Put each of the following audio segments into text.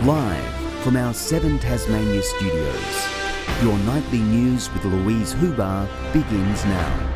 Live from our 7 Tasmania studios, your nightly news with Louise Huber begins now.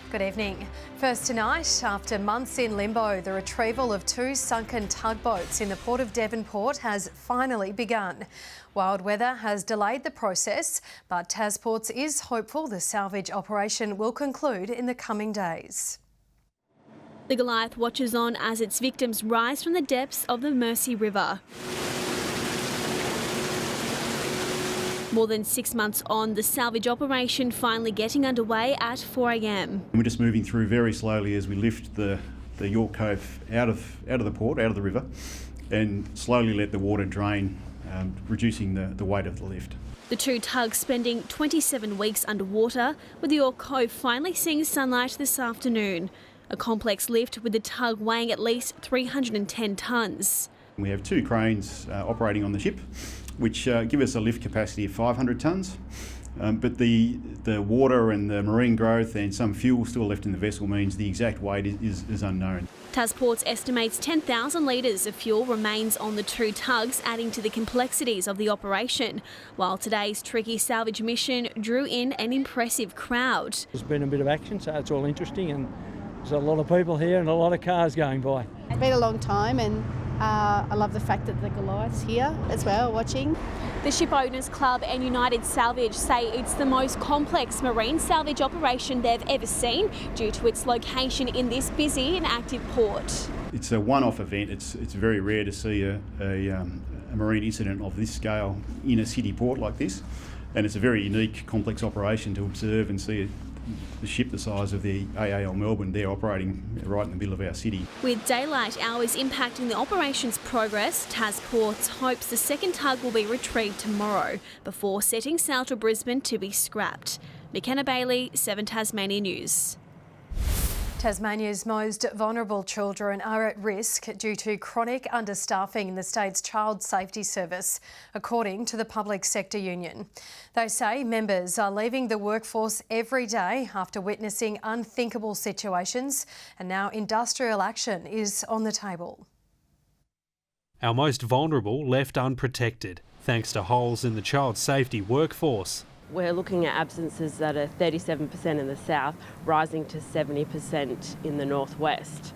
Good evening. First tonight, after months in limbo, the retrieval of 2 sunken tugboats in the port of Devonport has finally begun. Wild weather has delayed the process, but Tasports is hopeful the salvage operation will conclude in the coming days. The Goliath watches on as its victims rise from the depths of the Mersey River. More than 6 months on, the salvage operation finally getting underway at 4 a.m. We're just moving through very slowly as we lift the York Cove out of the port, out of the river, and slowly let the water drain, reducing the weight of the lift. The 2 tugs spending 27 weeks underwater, with the York Cove finally seeing sunlight this afternoon. A complex lift with the tug weighing at least 310 tonnes. We have 2 cranes operating on the ship, which give us a lift capacity of 500 tonnes. But the water and the marine growth and some fuel still left in the vessel means the exact weight is unknown. Tasports estimates 10,000 litres of fuel remains on the 2 tugs, adding to the complexities of the operation, while today's tricky salvage mission drew in an impressive crowd. There's been a bit of action, so it's all interesting, and there's a lot of people here and a lot of cars going by. It's been a long time, and I love the fact that the Goliath's here as well, watching. The Ship Owners Club and United Salvage say it's the most complex marine salvage operation they've ever seen due to its location in this busy and active port. It's a one-off event. It's very rare to see a marine incident of this scale in a city port like this, and it's a very unique, complex operation to observe and see the ship the size of the AAL Melbourne there operating right in the middle of our city. With daylight hours impacting the operation's progress, Tasports hopes the second tug will be retrieved tomorrow before setting sail to Brisbane to be scrapped. McKenna Bailey, 7 Tasmania News. Tasmania's most vulnerable children are at risk due to chronic understaffing in the state's Child Safety Service, according to the Public Sector Union. They say members are leaving the workforce every day after witnessing unthinkable situations, and now industrial action is on the table. Our most vulnerable left unprotected, thanks to holes in the child safety workforce. We're looking at absences that are 37% in the south, rising to 70% in the northwest.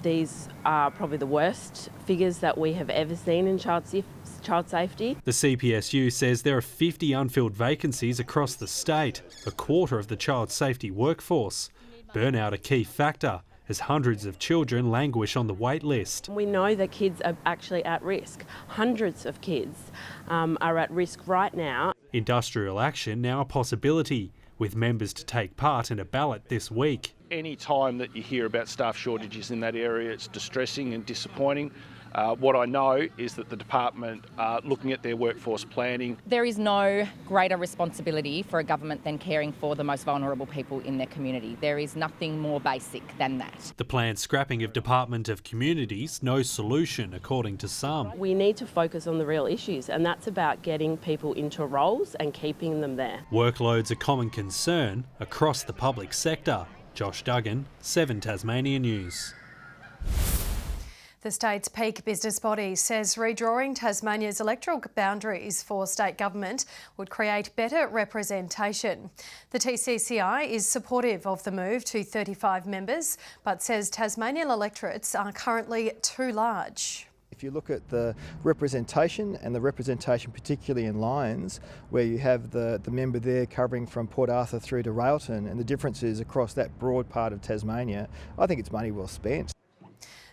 These are probably the worst figures that we have ever seen in child safety. The CPSU says there are 50 unfilled vacancies across the state, a quarter of the child safety workforce. Burnout a key factor, as hundreds of children languish on the wait list. We know that kids are actually at risk. Hundreds of kids are at risk right now. Industrial action now a possibility, with members to take part in a ballot this week. Any time that you hear about staff shortages in that area, it's distressing and disappointing. What I know is that the department are looking at their workforce planning. There is no greater responsibility for a government than caring for the most vulnerable people in their community. There is nothing more basic than that. The planned scrapping of Department of Communities, no solution according to some. We need to focus on the real issues, and that's about getting people into roles and keeping them there. Workload's a common concern across the public sector. Josh Duggan, 7 Tasmania News. The state's peak business body says redrawing Tasmania's electoral boundaries for state government would create better representation. The TCCI is supportive of the move to 35 members, but says Tasmanian electorates are currently too large. If you look at the representation, and the representation particularly in Lyons, where you have the member there covering from Port Arthur through to Railton, and the differences across that broad part of Tasmania, I think it's money well spent.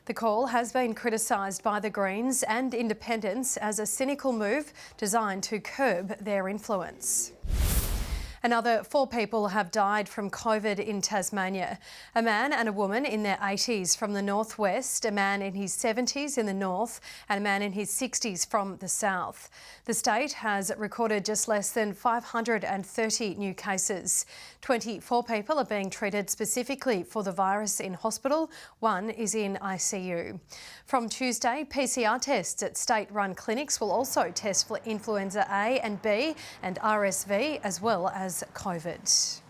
The call has been criticised by the Greens and Independents as a cynical move designed to curb their influence. Another 4 people have died from COVID in Tasmania. A man and a woman in their 80s from the northwest, a man in his 70s in the north, and a man in his 60s from the south. The state has recorded just less than 530 new cases. 24 people are being treated specifically for the virus in hospital. 1 is in ICU. From Tuesday, PCR tests at state-run clinics will also test for influenza A and B and RSV, as well as COVID.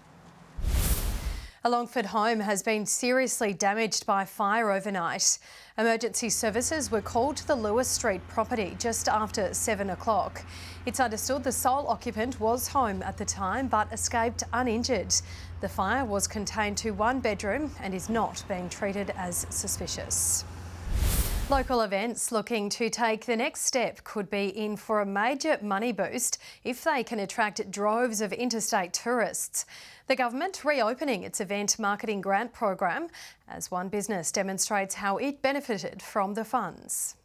A Longford home has been seriously damaged by fire overnight. Emergency services were called to the Lewis Street property just after 7 o'clock. It's understood the sole occupant was home at the time but escaped uninjured. The fire was contained to one bedroom and is not being treated as suspicious. Local events looking to take the next step could be in for a major money boost if they can attract droves of interstate tourists. The government reopening its event marketing grant program as one business demonstrates how it benefited from the funds.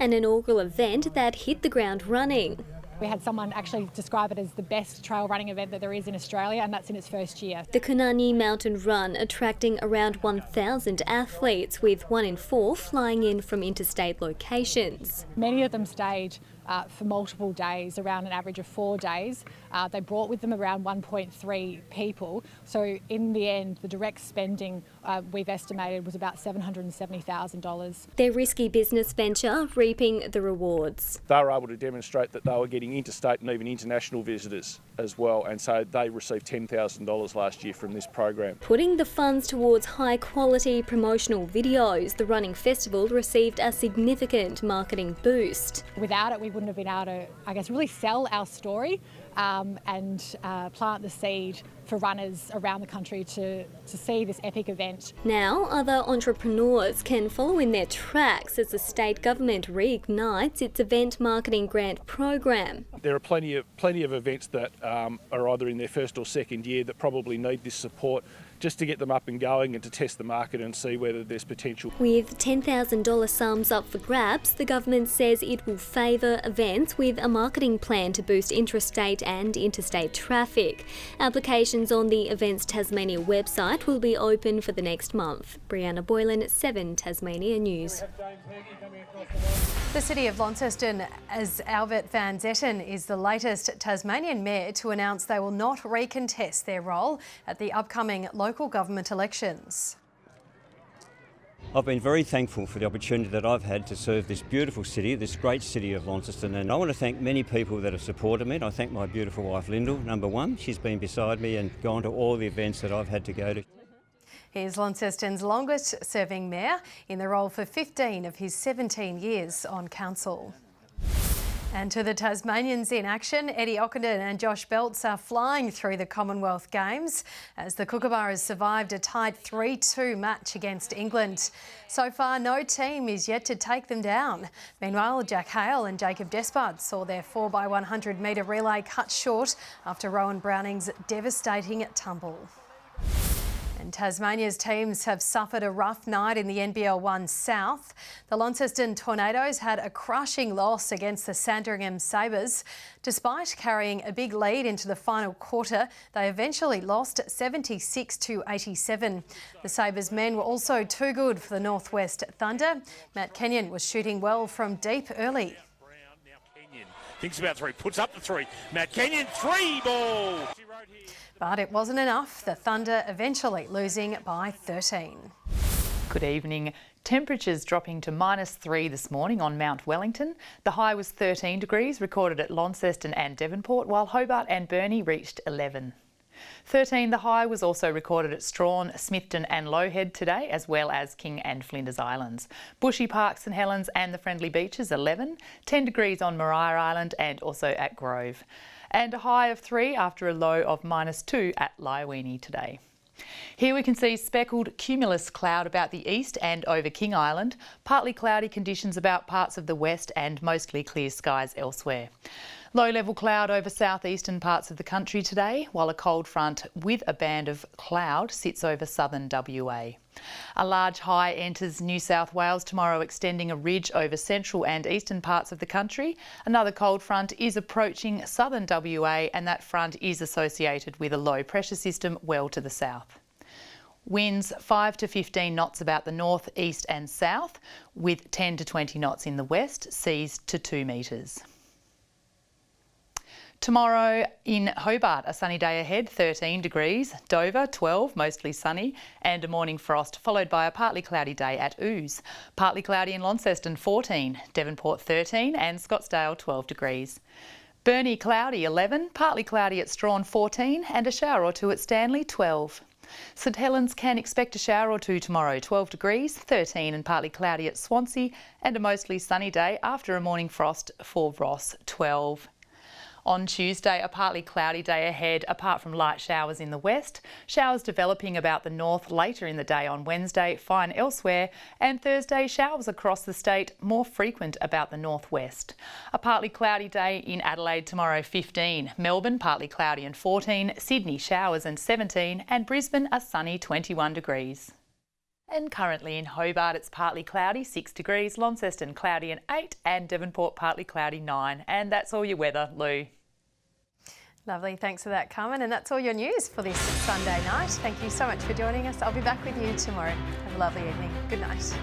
An inaugural event that hit the ground running. We had someone actually describe it as the best trail running event that there is in Australia, and that's in its first year. The Kunani Mountain Run attracting around 1,000 athletes, with 1 in 4 flying in from interstate locations. Many of them stayed for multiple days, around an average of 4 days. They brought with them around 1.3 people. So in the end, the direct spending we've estimated was about $770,000. Their risky business venture reaping the rewards. They were able to demonstrate that they were getting interstate and even international visitors as well, and so they received $10,000 last year from this program. Putting the funds towards high quality promotional videos, the running festival received a significant marketing boost. Without it, we wouldn't have been able to, really sell our story and plant the seed for runners around the country to see this epic event. Now other entrepreneurs can follow in their tracks as the state government reignites its event marketing grant program. There are plenty of events that are either in their first or second year that probably need this support just to get them up and going and to test the market and see whether there's potential. With $10,000 sums up for grabs, the government says it will favour events with a marketing plan to boost intrastate and interstate traffic. Applications on the Events Tasmania website will be open for the next month. Brianna Boylan, 7 Tasmania News. The City of Launceston, as Albert Vanzetten is the latest Tasmanian mayor to announce they will not recontest their role at the upcoming local government elections. I've been very thankful for the opportunity that I've had to serve this beautiful city, this great city of Launceston, and I want to thank many people that have supported me. I thank my beautiful wife Lyndall, number one. She's been beside me and gone to all the events that I've had to go to. He's Launceston's longest serving mayor in the role for 15 of his 17 years on council. And to the Tasmanians in action, Eddie Ockenden and Josh Belts are flying through the Commonwealth Games as the Kookaburras survived a tight 3-2 match against England. So far, no team is yet to take them down. Meanwhile, Jack Hale and Jacob Despard saw their 4x100 metre relay cut short after Rowan Browning's devastating tumble. And Tasmania's teams have suffered a rough night in the NBL 1 South. The Launceston Tornadoes had a crushing loss against the Sandringham Sabres. Despite carrying a big lead into the final quarter, they eventually lost 76-87. The Sabres men were also too good for the Northwest Thunder. Matt Kenyon was shooting well from deep early. Thinks about three, puts up the three. Matt Kenyon, 3 ball. But it wasn't enough. The Thunder eventually losing by 13. Good evening. Temperatures dropping to -3 this morning on Mount Wellington. The high was 13 degrees recorded at Launceston and Devonport, while Hobart and Burnie reached 11. 13 the high was also recorded at Strawn, Smithton and Lowhead today, as well as King and Flinders Islands. Bushy Park, St Helens and the Friendly Beaches 11, 10 degrees on Maria Island and also at Grove. And a high of 3 after a low of -2 at Lyowini today. Here we can see speckled cumulus cloud about the east and over King Island, partly cloudy conditions about parts of the west and mostly clear skies elsewhere. Low-level cloud over southeastern parts of the country today, while a cold front with a band of cloud sits over southern WA. A large high enters New South Wales tomorrow, extending a ridge over central and eastern parts of the country. Another cold front is approaching southern WA, and that front is associated with a low pressure system well to the south. Winds 5 to 15 knots about the north, east and south, with 10 to 20 knots in the west, seas to 2 metres. Tomorrow in Hobart, a sunny day ahead, 13 degrees. Dover, 12, mostly sunny, and a morning frost, followed by a partly cloudy day at Ouse. Partly cloudy in Launceston, 14. Devonport, 13, and Scottsdale, 12 degrees. Burnie, cloudy, 11. Partly cloudy at Strawn, 14, and a shower or two at Stanley, 12. St Helens can expect a shower or two tomorrow, 12 degrees, 13 and partly cloudy at Swansea, and a mostly sunny day after a morning frost for Ross, 12. On Tuesday, a partly cloudy day ahead, apart from light showers in the west. Showers developing about the north later in the day on Wednesday, fine elsewhere, and Thursday showers across the state, more frequent about the northwest. A partly cloudy day in Adelaide tomorrow, 15. Melbourne, partly cloudy and 14. Sydney, showers and 17. And Brisbane, a sunny 21 degrees. And currently in Hobart, it's partly cloudy, 6 degrees. Launceston, cloudy and 8. And Devonport, partly cloudy, 9. And that's all your weather, Lou. Lovely, thanks for that, Carmen. And that's all your news for this Sunday night. Thank you so much for joining us. I'll be back with you tomorrow. Have a lovely evening. Good night.